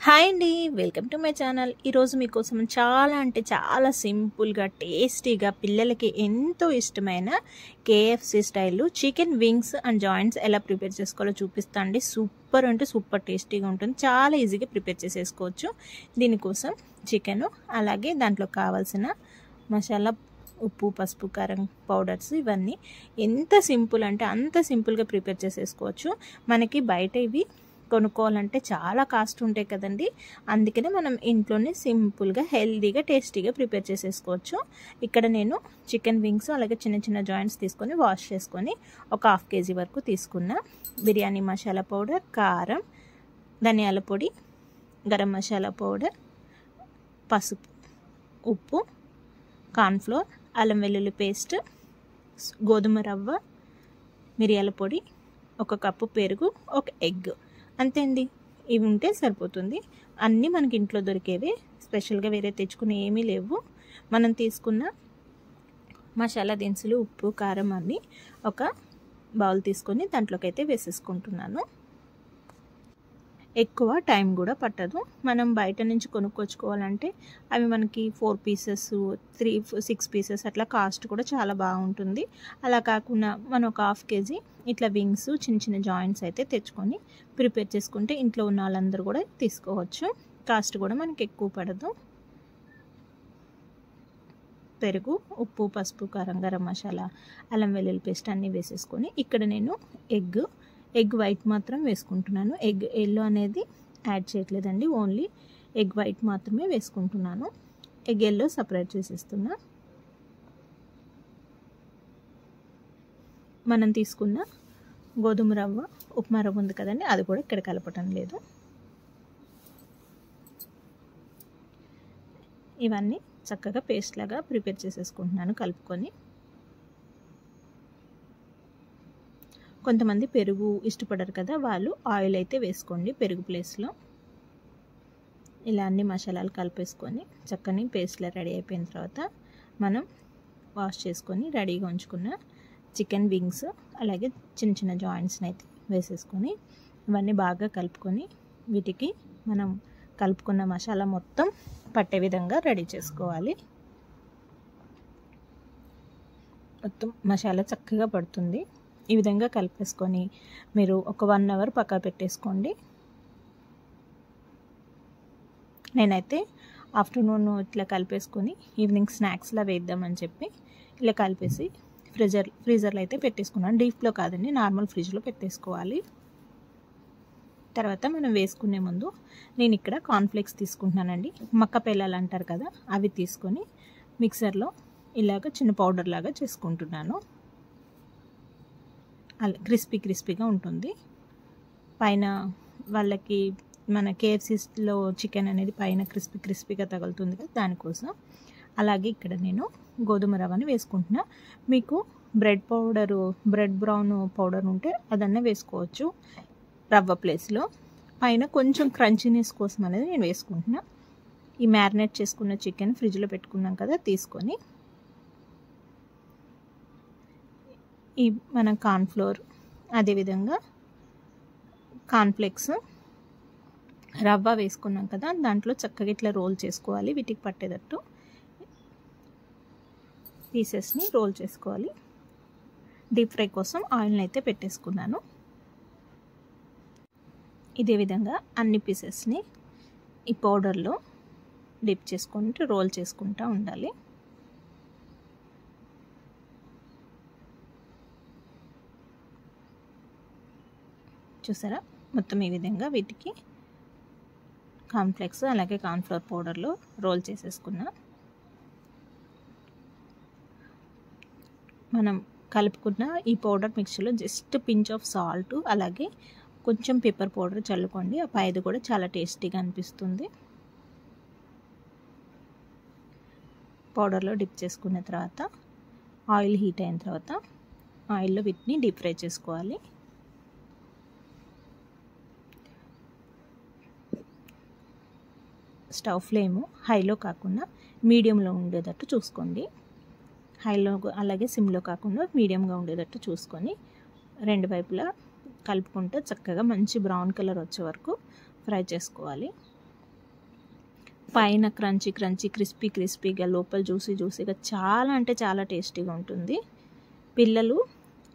Hi అండి, welcome to my channel. ఈరోజు మీకోసం చాలా అంటే చాలా సింపుల్గా టేస్టీగా పిల్లలకి ఎంతో ఇష్టమైన కేఎఫ్సి స్టైల్లో చికెన్ వింగ్స్ అండ్ జాయింట్స్ ఎలా ప్రిపేర్ చేసుకోవాలో చూపిస్తా అండి. సూపర్ అంటే సూపర్ టేస్టీగా ఉంటుంది. చాలా ఈజీగా ప్రిపేర్ చేసేసుకోవచ్చు. దీనికోసం చికెను, అలాగే దాంట్లో కావాల్సిన మసాలా, ఉప్పు, పసుపు, కారం పౌడర్స్, ఇవన్నీ ఎంత సింపుల్ అంటే అంత సింపుల్గా ప్రిపేర్ చేసేసుకోవచ్చు. మనకి బయట ఇవి కొనుక్కోవాలంటే చాలా కాస్ట్ ఉంటాయి కదండి. అందుకనే మనం ఇంట్లోనే సింపుల్గా హెల్తీగా టేస్టీగా ప్రిపేర్ చేసేసుకోవచ్చు. ఇక్కడ నేను చికెన్ వింగ్స్ అలాగే చిన్న చిన్న జాయింట్స్ తీసుకొని వాష్ చేసుకొని ఒక 1/2 kg వరకు తీసుకున్న. బిర్యానీ మసాలా పౌడర్, కారం, ధనియాల పొడి, గరం మసాలా పౌడర్, పసుపు, ఉప్పు, కార్న్ఫ్లోర్, అల్లం వెల్లుల్లి పేస్ట్, గోధుమ రవ్వ, మిరియాల పొడి, 1 కప్పు పెరుగు, 1 ఎగ్. అంతే అండి. ఇవి ఉంటే సరిపోతుంది. అన్నీ మనకి ఇంట్లో దొరికేవే, స్పెషల్గా వేరే తెచ్చుకునే ఏమీ లేవు. మనం తీసుకున్న మసాలా దినుసులు, ఉప్పు, కారం అన్నీ ఒక బౌల్ తీసుకొని దాంట్లోకి అయితే వేసేసుకుంటున్నాను. ఎక్కువ టైం కూడా పట్టదు. మనం బయట నుంచి కొనుక్కొచ్చుకోవాలంటే అవి మనకి 4 పీసెస్, 6 పీసెస్ అట్లా కాస్ట్ కూడా చాలా బాగుంటుంది. అలా కాకుండా మనం ఒక 1/2 kg ఇట్లా వింగ్స్ చిన్న చిన్న జాయింట్స్ అయితే తెచ్చుకొని ప్రిపేర్ చేసుకుంటే ఇంట్లో ఉన్న వాళ్ళందరూ కూడా తీసుకోవచ్చు. కాస్ట్ కూడా మనకి ఎక్కువ పడదు. పెరుగు, ఉప్పు, పసుపు, కారం, గరం మసాలా, అల్లం వెల్లుల్లి పేస్ట్ అన్నీ వేసేసుకొని ఇక్కడ నేను ఎగ్ వైట్ మాత్రం వేసుకుంటున్నాను. ఎగ్ ఎల్లో అనేది యాడ్ చేయట్లేదండి, ఓన్లీ ఎగ్ వైట్ మాత్రమే వేసుకుంటున్నాను. ఎగ్ ఎల్లో సపరేట్ చేసేస్తున్నా. మనం తీసుకున్న గోధుమ రవ్వ, ఉప్మా రవ్వ ఉంది కదండి, అది కూడా ఇక్కడ కలపటం లేదు. ఇవన్నీ చక్కగా పేస్ట్ లాగా ప్రిపేర్ చేసేసుకుంటున్నాను కలుపుకొని. కొంతమంది పెరుగు ఇష్టపడరు కదా, వాళ్ళు ఆయిల్ అయితే వేసుకోండి పెరుగు ప్లేస్లో. ఇలా అన్ని మసాలాలు కలిపేసుకొని చక్కని పేస్ట్లా రెడీ అయిపోయిన తర్వాత మనం వాష్ చేసుకొని రెడీగా ఉంచుకున్న చికెన్ వింగ్స్ అలాగే చిన్న చిన్న జాయింట్స్ని అయితే వేసేసుకొని ఇవన్నీ బాగా కలుపుకొని వీటికి మనం కలుపుకున్న మసాలా మొత్తం పట్టే విధంగా రెడీ చేసుకోవాలి. మొత్తం మసాలా చక్కగా పడుతుంది. ఈ విధంగా కలిపేసుకొని మీరు ఒక 1 అవర్ పక్కా పెట్టేసుకోండి. నేనైతే ఆఫ్టర్నూన్ ఇట్లా కలిపేసుకొని ఈవినింగ్ స్నాక్స్లా వేద్దామని చెప్పి ఇలా కలిపేసి ఫ్రీజర్లో అయితే పెట్టేసుకున్నాను. డీప్లో కాదండి, నార్మల్ ఫ్రిడ్జ్లో పెట్టేసుకోవాలి. తర్వాత మనం వేసుకునే ముందు నేను ఇక్కడ కార్న్ఫ్లేక్స్ తీసుకుంటున్నానండి. మక్క పెళ్ళాలు అంటారు కదా, అవి తీసుకొని మిక్సర్లో ఇలాగ చిన్న పౌడర్ లాగా చేసుకుంటున్నాను. అలా క్రిస్పీగా ఉంటుంది. పైన వాళ్ళకి మన కేఎఫ్సీలో చికెన్ అనేది పైన క్రిస్పీగా తగులుతుంది కదా, దానికోసం. అలాగే ఇక్కడ నేను గోధుమ రవ్వని వేసుకుంటున్నా. మీకు బ్రెడ్ బ్రౌన్ పౌడర్ ఉంటే అదన్నా వేసుకోవచ్చు రవ్వ ప్లేస్లో. పైన కొంచెం క్రంచీనెస్ కోసం అనేది నేను వేసుకుంటున్నా. ఈ మ్యారినేట్ చేసుకున్న చికెన్ ఫ్రిడ్జ్లో పెట్టుకున్నాం కదా, తీసుకొని ఈ మన కార్న్ఫ్లోర్, అదేవిధంగా కార్న్ఫ్లేక్స్, రవ్వ వేసుకున్నాం కదా, దాంట్లో చక్కగా ఇట్లా రోల్ చేసుకోవాలి. వీటికి పట్టేటట్టు పీసెస్ని రోల్ చేసుకోవాలి. డీప్ ఫ్రై కోసం ఆయిల్ని అయితే పెట్టేసుకున్నాను. ఇదే విధంగా అన్ని పీసెస్ని ఈ పౌడర్లో డిప్ చేసుకుంటూ రోల్ చేసుకుంటూ ఉండాలి. చూసారా, మొత్తం ఈ విధంగా వీటికి కార్న్ఫ్లేక్స్ అలాగే కార్న్ఫ్లోర్ పౌడర్లో రోల్ చేసేసుకున్నా. మనం కలుపుకున్న ఈ పౌడర్ మిక్స్చర్లో జస్ట్ పించ్ ఆఫ్ సాల్ట్ అలాగే కొంచెం పెప్పర్ పౌడర్ చల్లుకోండి. ఆ పైది కూడా చాలా టేస్టీగా అనిపిస్తుంది. పౌడర్లో డిప్ చేసుకున్న తర్వాత ఆయిల్ హీట్ అయిన తర్వాత ఆయిల్లో వీటిని డీప్ ఫ్రై చేసుకోవాలి. స్టవ్ ఫ్లేమ్ హైలో కాకుండా మీడియంలో ఉండేటట్టు చూసుకోండి. హైలో అలాగే సిమ్లో కాకుండా మీడియంగా ఉండేటట్టు చూసుకొని 2 వైపులా కలుపుకుంటూ చక్కగా మంచి బ్రౌన్ కలర్ వచ్చే వరకు ఫ్రై చేసుకోవాలి. పైన క్రంచీ క్రిస్పీగా లోపల జ్యూసీగా చాలా అంటే చాలా టేస్టీగా ఉంటుంది. పిల్లలు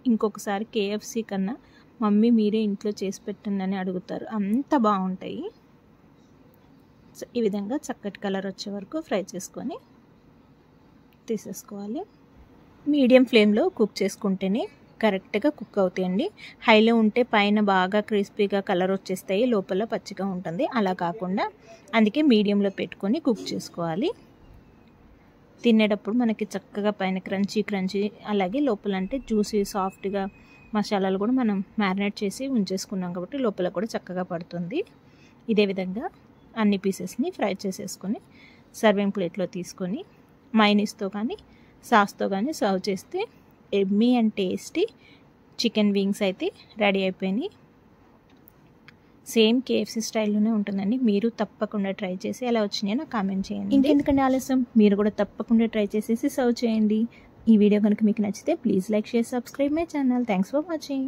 ఇంకొకసారి కేఎఫ్సి కన్నా మమ్మీ మీరే ఇంట్లో చేసి పెట్టండి అడుగుతారు, అంత బాగుంటాయి. ఈ విధంగా చక్కటి కలర్ వచ్చే వరకు ఫ్రై చేసుకొని తీసేసుకోవాలి. మీడియం ఫ్లేమ్లో కుక్ చేసుకుంటేనే కరెక్ట్గా కుక్ అవుతాయండి. హైలో ఉంటే పైన బాగా క్రిస్పీగా కలర్ వచ్చేస్తాయి, లోపల పచ్చిగా ఉంటుంది. అలా కాకుండా అందుకే మీడియంలో పెట్టుకొని కుక్ చేసుకోవాలి. తినేటప్పుడు మనకి చక్కగా పైన క్రంచీ అలాగే లోపల అంటే జ్యూసీ సాఫ్ట్గా మసాలాలు కూడా మనం మ్యారినేట్ చేసి ఉంచేసుకున్నాం కాబట్టి లోపల కూడా చక్కగా పడుతుంది. ఇదే విధంగా అన్ని పీసెస్ని ఫ్రై చేసేసుకొని సర్వింగ్ ప్లేట్లో తీసుకొని మైనీస్తో కానీ సాస్తో కానీ సర్వ్ చేస్తే Emmy and tasty chicken wings అయితే రెడీ అయిపోయినాయి. సేమ్ కేఎఫ్సి స్టైల్లోనే ఉంటుందండి. మీరు తప్పకుండా ట్రై చేసి ఎలా వచ్చినాయో నాకు కామెంట్ చేయండి. ఇంకెందుకంటే ఆలస్యం, మీరు కూడా తప్పకుండా ట్రై చేసేసి సర్వ్ చేయండి. ఈ వీడియో కనుక మీకు నచ్చితే please like, share, subscribe my channel. Thanks for watching.